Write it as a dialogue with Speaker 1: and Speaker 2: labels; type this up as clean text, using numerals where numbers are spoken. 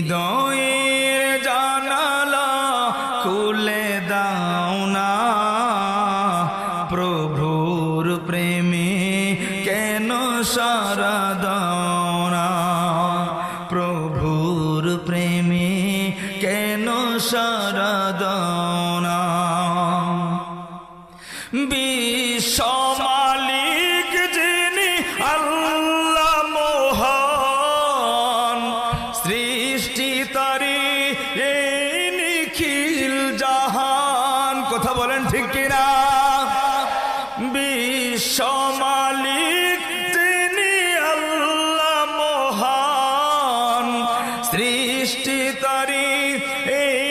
Speaker 1: হৃদয়ের জানালা খুলে দাও না, প্রভুর প্রেমে কেন সারা দাও না, প্রভুর প্রেমে কেন সারা দাও না। বিশ্ব মালিক যিনি আল্লাহ মহান, সৃষ্টি তারি এই নিখিল জাহান। কথা বলেন ঠিক কিনা? বিশ্ব মালিক যিনি আল্লাহ মহান, সৃষ্টি তারি এই